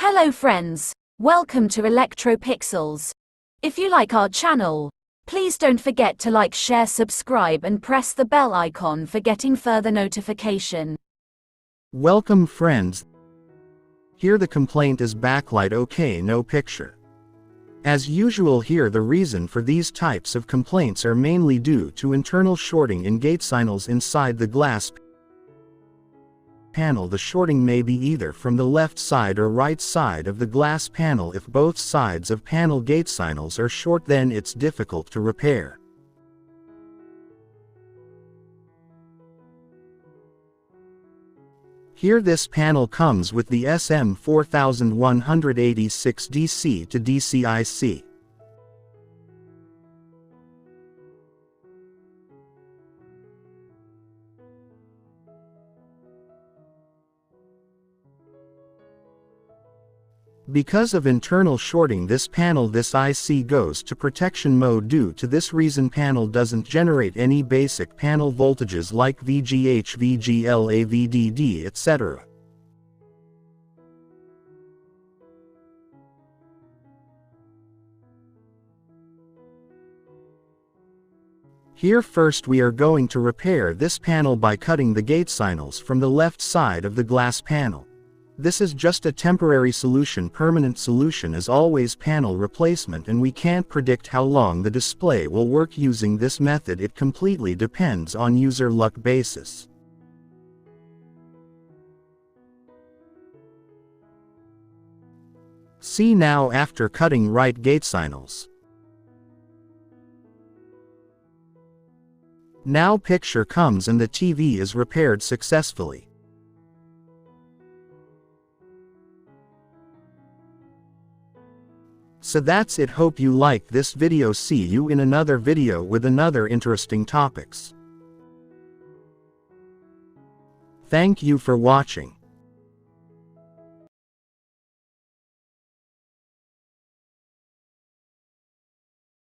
Hello friends, welcome to ElectroPixels. If you like our channel, please don't forget to like, share, subscribe and press the bell icon for getting further notification. Welcome friends. Here the complaint is backlight okay, no picture. As usual, here the reason for these types of complaints are mainly due to internal shorting in Gatesignals inside the glass panel. The shorting may be either from the left side or right side of the glass panel. If both sides of panel Gatesignals are short, then it's difficult to repair. Here this panel comes with the SM4186 Dc to DC IC. Because of internal shorting this IC goes to protection mode. Due to this reason, panel doesn't generate any basic panel voltages like VGH-VGL, AVDD, etc. Here first we are going to repair this panel by cutting the Gatesignals from the left side of the glass panel. This is just a temporary solution. Permanent solution is always panel replacement, and we can't predict how long the display will work using this method. It completely depends on user luck basis. See now after cutting right Gatesignals. Now picture comes and the TV is repaired successfully. So that's it. Hope you like this video. See you in another video with another interesting topics. Thank you for watching.